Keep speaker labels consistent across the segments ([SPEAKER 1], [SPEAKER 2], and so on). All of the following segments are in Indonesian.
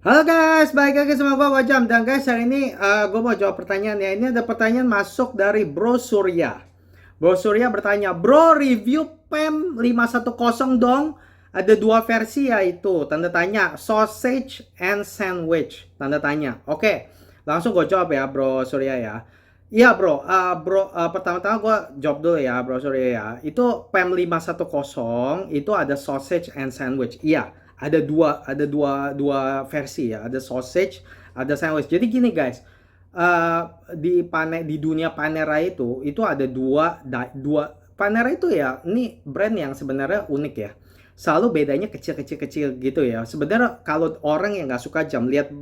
[SPEAKER 1] Halo guys, balik lagi sama gua Jam. Dan guys, hari ini gua mau jawab pertanyaan ya. Ini ada pertanyaan masuk dari Bro Surya. Bro Surya bertanya, "Bro, review PEM 510 dong. Ada dua versi yaitu tanda tanya, sausage and sandwich." Tanda tanya. Oke, langsung gue jawab ya Bro Surya ya. Iya bro, pertama-tama gue jawab dulu ya Bro Surya ya. Itu PEM 510 itu ada sausage and sandwich. Iya, ada dua versi ya. Ada sausage, ada sandwich. Jadi gini guys, di dunia Panera itu ada dua Panera itu ya, ini brand yang sebenarnya unik ya. Selalu bedanya kecil-kecil gitu ya. Sebenarnya kalau orang yang nggak suka jam lihat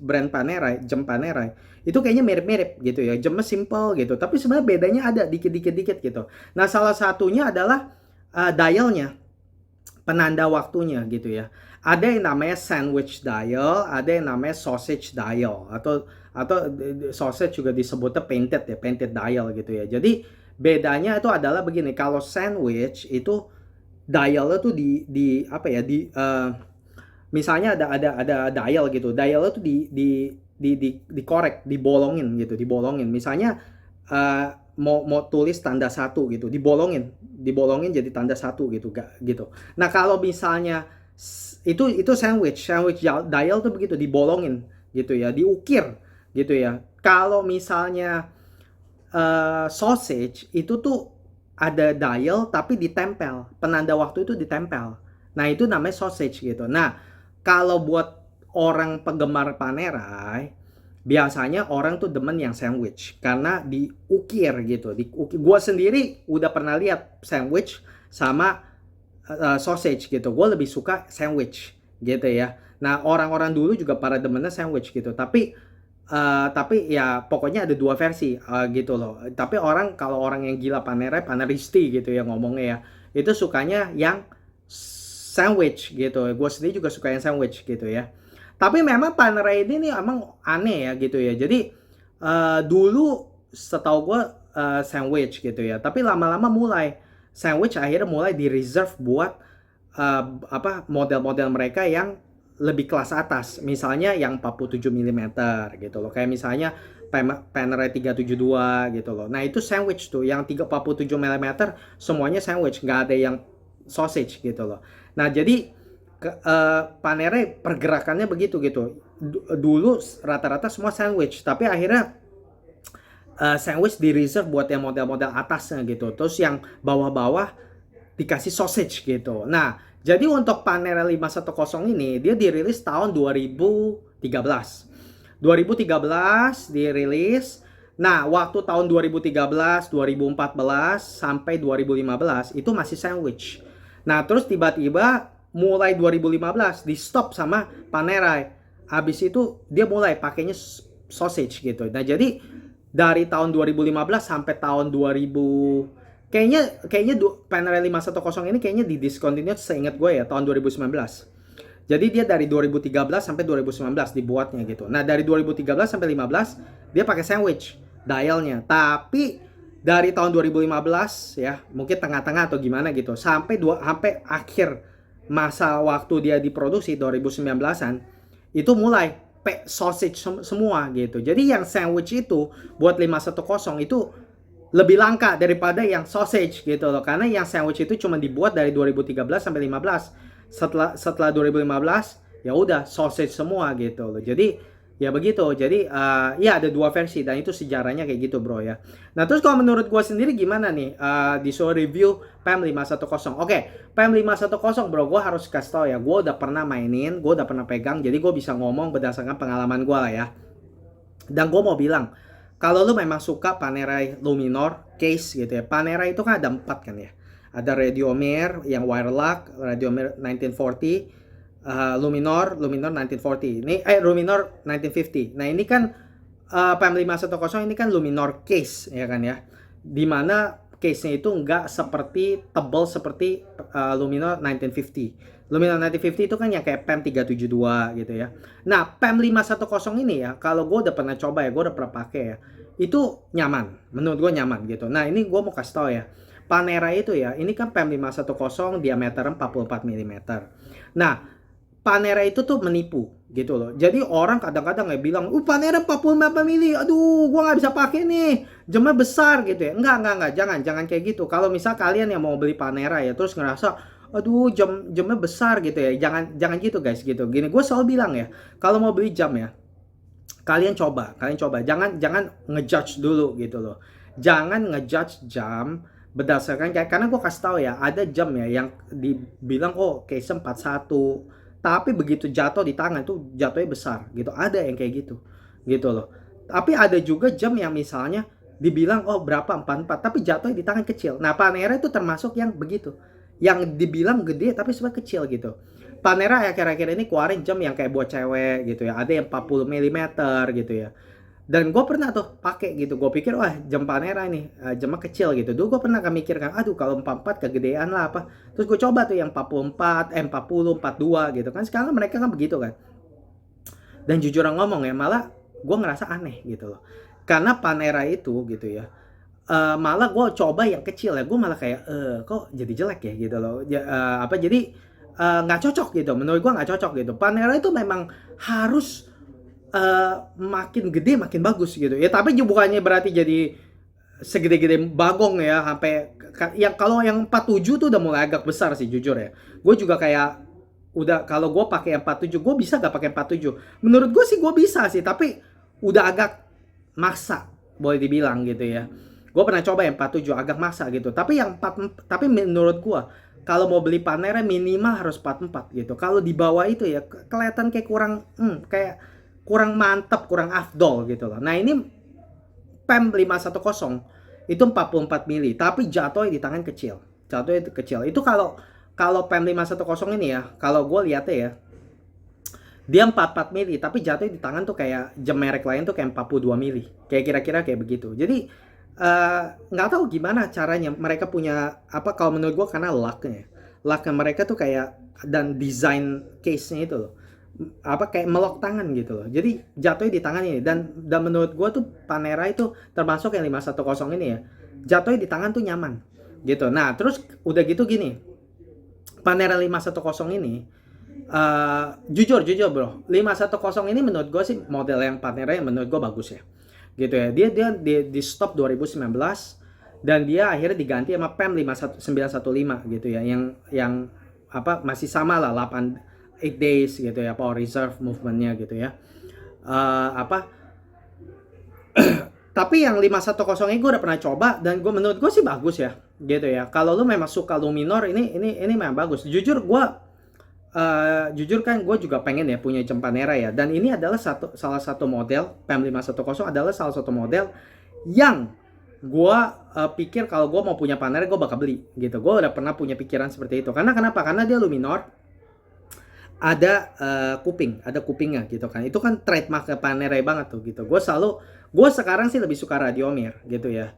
[SPEAKER 1] brand Panera, jam Panera itu kayaknya mirip-mirip gitu ya. Jamnya simple gitu, tapi sebenarnya bedanya ada dikit-dikit gitu. Nah, salah satunya adalah dialnya, penanda waktunya gitu ya. Ada yang namanya sandwich dial, ada yang namanya sausage dial, atau sausage juga disebutnya painted ya, painted dial gitu ya. Jadi bedanya itu adalah begini, kalau sandwich itu dialnya tuh di apa ya, misalnya ada dial gitu, dialnya tuh dikorek, dibolongin gitu, dibolongin. Misalnya mau tulis tanda satu gitu, dibolongin jadi tanda satu gitu, gak gitu. Nah kalau misalnya itu sandwich dial tuh begitu, dibolongin gitu ya, diukir gitu ya. Kalau misalnya sausage itu tuh ada dial tapi ditempel, penanda waktu itu ditempel. Nah itu namanya sausage gitu. Nah kalau buat orang penggemar Panerai, biasanya orang tuh demen yang sandwich karena diukir gitu. Gue sendiri udah pernah lihat sandwich sama sausage gitu. Gue lebih suka sandwich gitu ya. Nah orang-orang dulu juga para demennya sandwich gitu. Tapi ya pokoknya ada dua versi gitu loh. Tapi kalau orang yang gila paneristi gitu ya ngomongnya ya, itu sukanya yang sandwich gitu. Gue sendiri juga suka yang sandwich gitu ya. Tapi memang Panera ini nih emang aneh ya gitu ya. Jadi dulu setahu gue sandwich gitu ya. Tapi lama-lama mulai sandwich akhirnya mulai di reserve buat apa model-model mereka yang lebih kelas atas. Misalnya yang 47 milimeter gitu loh. Kayak misalnya Panerai 372 gitu loh. Nah, itu sandwich tuh yang 47 milimeter semuanya sandwich, nggak ada yang sausage gitu loh. Nah, jadi Panerai pergerakannya begitu gitu. Dulu rata-rata semua sandwich, tapi akhirnya sandwich di reserve buat yang model-model atasnya gitu. Terus yang bawah-bawah dikasih sausage gitu. Nah, jadi untuk Panera 510 ini dia dirilis tahun 2013. 2013 dirilis. Nah, waktu tahun 2013, 2014 sampai 2015 itu masih sandwich. Nah, terus tiba-tiba mulai 2015 di stop sama Panerai. Habis itu dia mulai pakainya sausage gitu. Nah, jadi dari tahun 2015 sampai tahun 2000, kayaknya Panerai 510 ini kayaknya di discontinued seingat gue ya tahun 2019. Jadi dia dari 2013 sampai 2019 dibuatnya gitu. Nah, dari 2013 sampai 15 dia pakai sandwich dialnya. Tapi dari tahun 2015 ya, mungkin tengah-tengah atau gimana gitu, sampai akhir masa waktu dia diproduksi 2019-an itu mulai sausage semua gitu. Jadi yang sandwich itu buat 510 itu lebih langka daripada yang sausage gitu loh, karena yang sandwich itu cuma dibuat dari 2013 sampai 15. Setelah 2015 ya udah sausage semua gitu loh. Jadi ya begitu. Jadi ya ada dua versi dan itu sejarahnya kayak gitu bro ya. Nah terus kalau menurut gue sendiri gimana nih disuruh review PEM 510? Oke, PEM 510 bro, gue harus kasih tau ya, gue udah pernah mainin, gue udah pernah pegang, jadi gue bisa ngomong berdasarkan pengalaman gue lah ya. Dan gue mau bilang, kalau lu memang suka Panerai Luminor case gitu ya. Panerai itu kan ada 4 kan ya. Ada Radiomir yang wire lock, Radiomir 1940, Luminor 1940. Ini Luminor 1950. Nah, ini kan PM 510 ini kan Luminor case ya kan ya. Dimana case-nya itu nggak seperti tebal seperti Luminor 1950. Luminor 1950 itu kan yang kayak PEM 372 gitu ya. Nah, PEM 510 ini ya, kalau gue udah pernah coba ya, gue udah pernah pakai ya, itu nyaman. Menurut gue nyaman gitu. Nah, ini gue mau kasih tau ya. Panera itu ya, ini kan PEM 510 diameter 44 mm. Nah, Panera itu tuh menipu gitu loh. Jadi orang kadang-kadang nggak bilang, Panera 45 mili, aduh gua nggak bisa pakai nih, jamnya besar gitu ya. Enggak, jangan kayak gitu. Kalau misal kalian yang mau beli Panera ya, terus ngerasa, aduh jamnya besar gitu ya, jangan gitu guys gitu. Gini, gue selalu bilang ya, kalau mau beli jam ya, kalian coba, jangan ngejudge dulu gitu loh. Jangan ngejudge jam berdasarkan karena gue kasih tahu ya, ada jam ya yang dibilang case 41, tapi begitu jatuh di tangan tuh jatuhnya besar gitu. Ada yang kayak gitu loh. Tapi ada juga jam yang misalnya dibilang berapa 44, tapi jatuhnya di tangan kecil. Nah, Panera itu termasuk yang begitu, yang dibilang gede tapi sebenarnya kecil gitu. Panera akhir-akhir ini keluarin jam yang kayak buat cewek gitu ya, ada yang 40 mm gitu ya. Dan gue pernah tuh pakai gitu, gue pikir wah jam Panera nih, jamnya kecil gitu. Dulu gue pernah mikirkan, aduh kalau 44 kegedean lah apa. Terus gue coba tuh yang 44, 40, 42 gitu kan. Sekarang mereka kan begitu kan. Dan jujur ngomong ya, malah gue ngerasa aneh gitu loh. Karena Panera itu gitu ya, malah gue coba yang kecil ya, gue malah kayak kok jadi jelek ya gitu loh. Jadi nggak cocok gitu, menurut gue nggak cocok gitu. Panera itu memang harus makin gede makin bagus gitu ya, tapi bukannya berarti jadi segede-gede bagong ya, sampai yang kalau yang 47 tuh udah mulai agak besar sih jujur ya. Gue juga kayak udah, kalau gue pakai yang 47, gue bisa gak pakai 47? Menurut gue sih gue bisa sih, tapi udah agak maksa boleh dibilang gitu ya. Gue pernah coba yang 47 agak maksa gitu, tapi tapi menurut gue kalau mau beli Panera minimal harus 44 gitu. Kalau di bawah itu ya kelihatan kayak kurang mantap, kurang afdol gitu loh. Nah, ini PEM 510 itu 44 mili, tapi jatuhnya di tangan kecil. Jatuhnya itu kecil. Itu kalau PEM 510 ini ya, kalau gue lihatnya ya, dia 44 mili, tapi jatuhnya di tangan tuh kayak jam merek lain tuh kayak 42 mili. Kayak kira-kira kayak begitu. Jadi nggak tahu gimana caranya mereka punya apa, kalau menurut gue karena lucknya mereka tuh kayak, dan desain case-nya itu loh, kayak melok tangan gitu loh. Jadi jatuhnya di tangan ini, dan menurut gue tuh Panera itu termasuk yang 510 ini ya, jatuhnya di tangan tuh nyaman gitu. Nah, terus udah gitu gini, Panera 510 ini jujur bro, 510 ini menurut gue sih model yang Panera yang menurut gue bagus ya gitu ya. Dia di stop 2019 dan dia akhirnya diganti sama PEM 915 gitu ya, yang masih sama lah, 8 days gitu ya, power reserve movementnya gitu ya. Tapi yang 510 ini gue udah pernah coba dan menurut gue sih bagus ya gitu ya. Kalau lu memang suka Luminor, ini memang bagus. Jujur kan gue juga pengen ya punya jam Panera ya, dan ini adalah salah satu model PEM 510 adalah salah satu model yang gue pikir kalau gue mau punya Panera gue bakal beli gitu. Gue udah pernah punya pikiran seperti itu. Karena kenapa? Karena dia Luminor, ada ada kupingnya gitu kan. Itu kan trademark Panera banget tuh gitu. Gue sekarang sih lebih suka Radiomir gitu ya,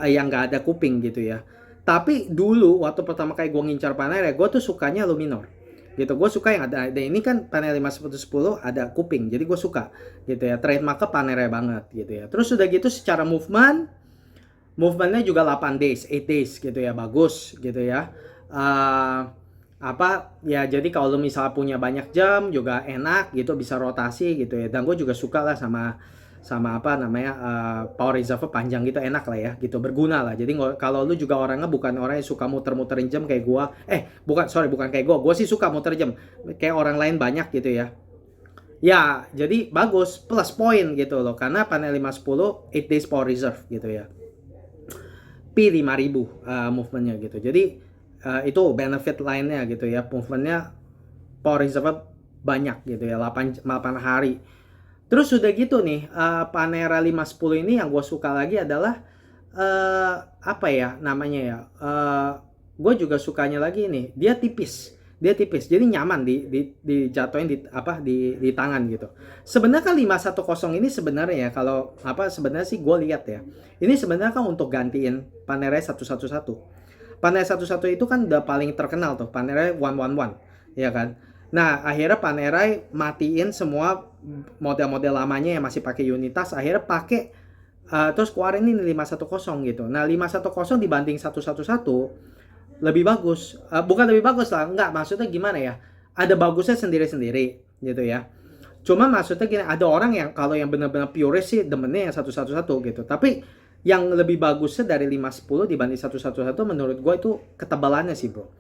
[SPEAKER 1] yang nggak ada kuping gitu ya. Tapi dulu waktu pertama kali gue ngincar Panera, gue tuh sukanya Luminor gitu. Gue suka yang ada ini kan Panera 510 ada kuping, jadi gue suka gitu ya. Trademark Panera banget gitu ya. Terus udah gitu secara movementnya juga 8 days, 8 days gitu ya, bagus gitu ya. Jadi kalau lu misalnya punya banyak jam juga enak gitu, bisa rotasi gitu ya. Dan gue juga suka lah sama power reserve panjang gitu, enak lah ya gitu, berguna lah. Jadi kalau lu juga orangnya bukan orang yang suka muter-muterin jam kayak gua, bukan kayak gua sih suka muter jam kayak orang lain banyak gitu ya. Ya, jadi bagus, plus point gitu loh, karena panel 510 8 days power reserve gitu ya. P5000 movementnya gitu. Jadi itu benefit lainnya gitu ya, movementnya power reserve banyak gitu ya, 8 hari. Terus udah gitu nih, Panera 510 ini yang gue suka lagi adalah gue juga sukanya lagi nih, dia tipis, jadi nyaman dijatuhin di tangan gitu. Sebenarnya kan 510 ini sebenarnya kalau sebenarnya sih gue lihat ya, ini sebenarnya kan untuk gantiin Panera 111. Panera 111 itu kan udah paling terkenal tuh, Panera 111 ya kan. Nah, akhirnya Panera matiin semua model-model lamanya yang masih pakai unitas, akhirnya pakai terus keluarin ini 510 gitu. Nah, 510 dibanding 111 lebih bagus. Bukan lebih bagus lah, enggak, maksudnya gimana ya? ada bagusnya sendiri-sendiri gitu ya. Cuma maksudnya gini, ada orang yang kalau yang benar-benar pure sih demennya yang 111 gitu. Tapi yang lebih bagusnya dari 510 dibanding 111 menurut gue itu ketebalannya sih bro.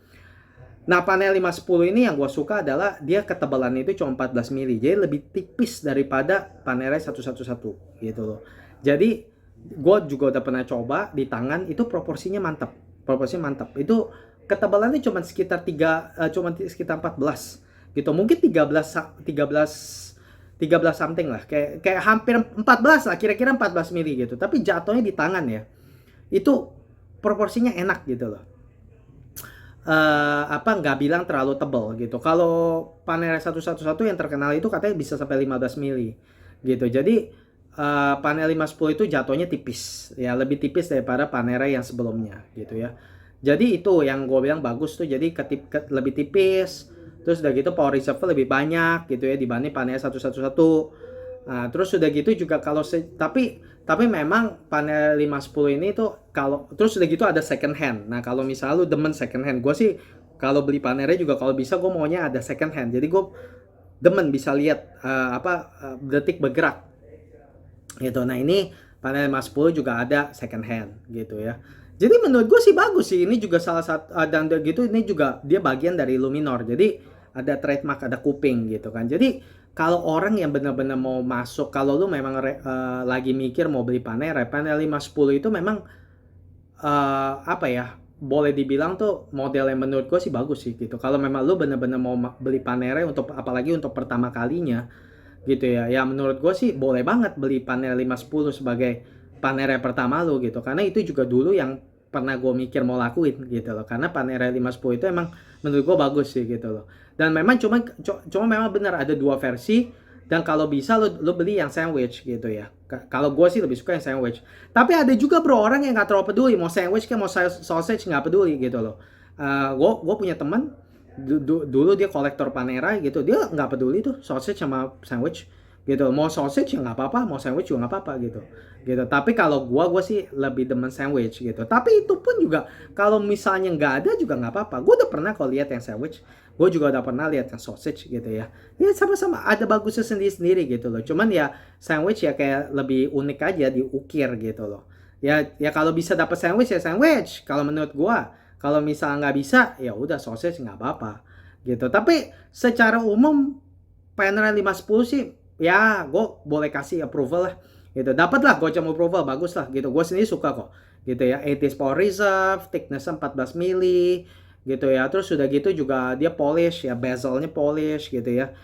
[SPEAKER 1] Nah panel 510 ini yang gue suka adalah dia ketebalannya itu cuma 14 mili. Jadi lebih tipis daripada panel 111 gitu loh. Jadi gue juga udah pernah coba di tangan, itu proporsinya mantap. Proporsinya mantap. Itu ketebalannya cuma sekitar 14 gitu. Mungkin 13 something lah. Kayak hampir 14 lah, kira-kira 14 mili gitu. Tapi jatuhnya di tangan ya. Itu proporsinya enak gitu loh. Nggak bilang terlalu tebal gitu. Kalau panel 111 yang terkenal itu katanya bisa sampai 15 mili gitu. Jadi panel 510 itu jatuhnya tipis ya, lebih tipis daripada panel yang sebelumnya gitu ya. Jadi itu yang gue bilang bagus tuh, jadi lebih tipis, terus udah gitu power reserve lebih banyak gitu ya dibanding panel 111. Nah, terus udah gitu juga kalau tapi memang panel 510 ini tuh kalau terus udah gitu ada second hand. Nah, kalau misalnya lu demen second hand, gue sih kalau beli panelnya juga kalau bisa gue maunya ada second hand. Jadi gue demen bisa lihat detik bergerak gitu. Nah, ini panel 510 juga ada second hand gitu ya. Jadi menurut gue sih bagus sih. Ini juga salah satu dan gitu ini juga dia bagian dari Luminor. Jadi ada trademark, ada kuping gitu kan. Jadi kalau orang yang benar-benar mau masuk, kalau lu memang lagi mikir mau beli panel 510 itu memang boleh dibilang tuh model yang menurut gue sih bagus sih gitu. Kalau memang lu benar-benar mau beli panel untuk apalagi untuk pertama kalinya gitu ya. Ya menurut gue sih boleh banget beli panel 510 sebagai panel pertama lu gitu. Karena itu juga dulu yang pernah gue mikir mau lakuin gitu loh. Karena panel 510 itu emang menurut gue bagus sih gitu loh. Dan memang cuma memang benar ada dua versi, dan kalau bisa lo beli yang sandwich gitu ya. Kalau gue sih lebih suka yang sandwich. Tapi ada juga bro orang yang nggak terlalu peduli mau sandwich kayak mau sausage, nggak peduli gitu loh. Gue punya teman dulu dia kolektor Panera gitu, dia nggak peduli tuh sausage sama sandwich gitu. Mau sausage ya nggak apa-apa, mau sandwich juga nggak apa-apa gitu. Tapi kalau gue sih lebih demen sandwich gitu. Tapi itu pun juga kalau misalnya nggak ada juga nggak apa-apa. Gue udah pernah kalau lihat yang sandwich, gue juga udah pernah lihat yang sausage gitu ya. Ya sama-sama ada bagusnya sendiri-sendiri gitu loh. Cuman ya sandwich ya kayak lebih unik aja diukir gitu loh. Ya kalau bisa dapat sandwich ya sandwich. Kalau menurut gue, kalau misalnya nggak bisa ya udah sausage nggak apa-apa gitu. Tapi secara umum Panerai 510 sih ya gue boleh kasih approval lah gitu. Dapat lah Gojam approval, bagus lah gitu. Gue sendiri suka kok gitu ya. 80s power reserve, thickness 14 mili gitu ya. Terus sudah gitu juga dia polish ya, bezelnya polish gitu ya.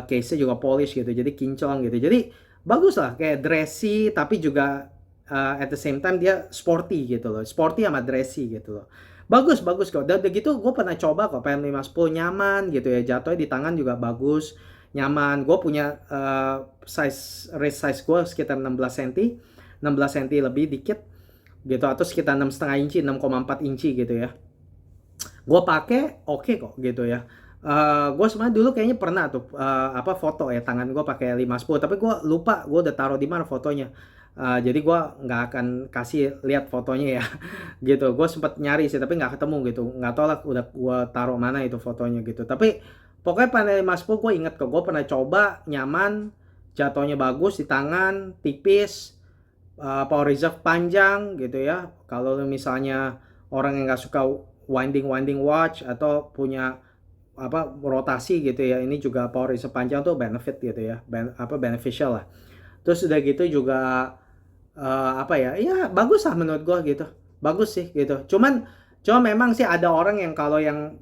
[SPEAKER 1] Case-nya juga polish gitu. Jadi kinclong gitu. Jadi bagus lah, kayak dressy tapi juga at the same time dia sporty gitu loh. Sporty sama dressy gitu loh. Bagus kok. Dan begitu gue pernah coba kok PM 510 nyaman gitu ya. Jatuhnya di tangan juga bagus, nyaman. Gue punya wrist size gue sekitar 16 cm, 16 cm lebih dikit gitu, atau sekitar 6,5 inci, 6,4 inci gitu ya. Gue pakai oke kok gitu ya. Gue sebenarnya dulu kayaknya pernah tuh foto ya tangan gue pakai 510, tapi gue lupa gue udah taruh di mana fotonya. Jadi gue nggak akan kasih lihat fotonya ya gitu. Gue sempet nyari sih tapi nggak ketemu gitu, nggak tahu lah udah gue taruh mana itu fotonya gitu. Tapi pokoknya panel 510 gue inget kok, gue pernah coba, nyaman, jatuhnya bagus di tangan, tipis, power reserve panjang gitu ya. Kalau misalnya orang yang nggak suka winding watch atau punya rotasi gitu ya, ini juga power reserve panjang tuh benefit gitu ya, beneficial lah. Terus udah gitu juga ya bagus lah menurut gua gitu, bagus sih gitu. Cuma memang sih ada orang yang kalau yang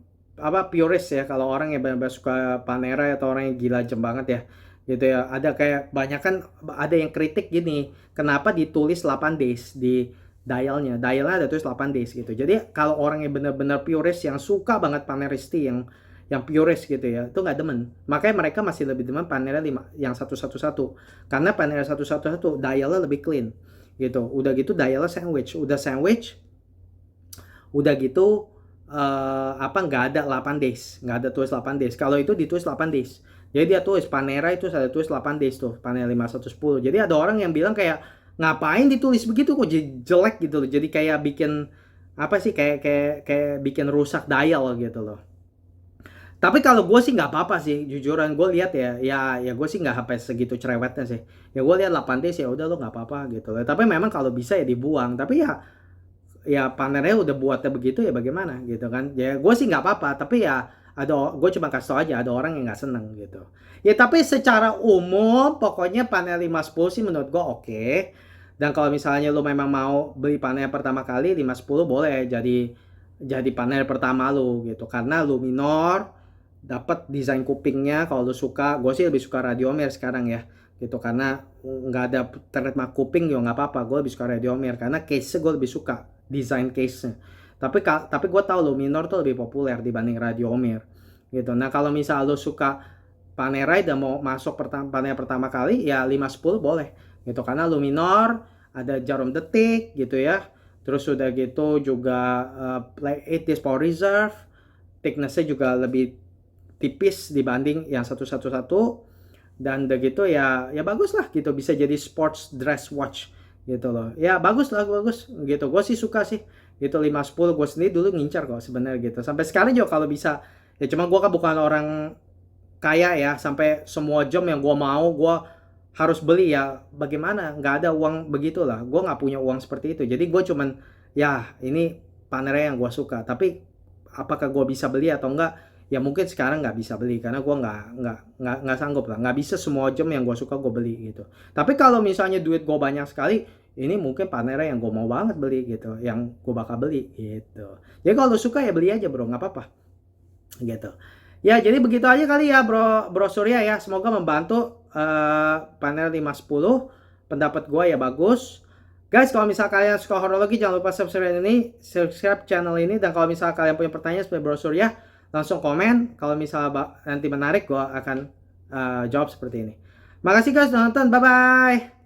[SPEAKER 1] purist ya, kalau orang yang benar-benar suka Panerai atau orang yang gila jem banget ya gitu ya, ada kayak banyak kan, ada yang kritik gini, kenapa ditulis 8 days di dialnya ada tulis 8 days gitu. Jadi kalau orang yang benar-benar purist yang suka banget Paneristi yang purist gitu ya, itu nggak demen. Makanya mereka masih lebih demen Panera 5 yang 111. Karena Panera 111 dialnya lebih clean gitu. Udah gitu dialnya sandwich. Udah gitu nggak ada 8 days. Nggak ada tulis 8 days. Kalau itu ditulis 8 days. Jadi dia tulis Panera itu ada tulis 8 days tuh, Panera 510. Jadi ada orang yang bilang kayak ngapain ditulis begitu kok jelek gitu loh. Jadi kayak bikin kayak bikin rusak dial gitu loh. Tapi kalau gue sih nggak apa-apa sih, jujuran gue lihat ya gue sih nggak sampai segitu cerewetnya sih. Ya gue lihat 8 days ya udah lo nggak apa-apa gitu. Tapi memang kalau bisa ya dibuang. Tapi ya panernya udah buatnya begitu ya bagaimana gitu kan. Ya gue sih nggak apa-apa. Tapi ya gue cuma kasih tau aja ada orang yang nggak seneng gitu. Ya tapi secara umum pokoknya panel 510 sih menurut gue oke. Dan kalau misalnya lo memang mau beli panel pertama kali 510 boleh jadi panel pertama lo gitu. Karena Luminor dapat desain kupingnya. Kalau lu suka, gue sih lebih suka Radiomer sekarang ya gitu, karena nggak ada trademark kuping juga nggak apa-apa, gue lebih suka Radiomer karena case-nya gue lebih suka desain case-nya. Tapi gue tahu Luminor tuh lebih populer dibanding Radiomer gitu. Nah kalau misal lu suka Panerai dan mau masuk panel pertama kali ya 510 boleh gitu, karena Luminor ada jarum detik gitu ya, terus udah gitu juga Play 8 Power Reserve, thickness-nya juga lebih tipis dibanding yang 111, dan udah gitu ya bagus lah gitu, bisa jadi sports dress watch gitu loh. Ya bagus lah, bagus gitu. Gue sih suka sih gitu 510. Gue sendiri dulu ngincar kok sebenarnya gitu. Sampai sekarang juga kalau bisa ya, cuma gue kan bukan orang kaya ya sampai semua jam yang gue mau gue harus beli ya, bagaimana, nggak ada uang begitulah, gue nggak punya uang seperti itu. Jadi gue cuman ya ini panernya yang gue suka, tapi apakah gue bisa beli atau enggak ya, mungkin sekarang nggak bisa beli karena gue nggak sanggup lah, nggak bisa semua jam yang gue suka gue beli gitu. Tapi kalau misalnya duit gue banyak sekali, ini mungkin panernya yang gue mau banget beli gitu, yang gue bakal beli gitu. Jadi kalau suka ya beli aja bro, nggak apa-apa gitu. Ya jadi begitu aja kali ya bro Surya ya, semoga membantu panel 510. Pendapat gue ya bagus. Guys, kalau misal kalian suka horologi jangan lupa subscribe channel ini, dan kalau misal kalian punya pertanyaan seperti bro Surya langsung komen. Kalau misal nanti menarik gue akan jawab seperti ini. Makasih guys udah nonton, bye bye.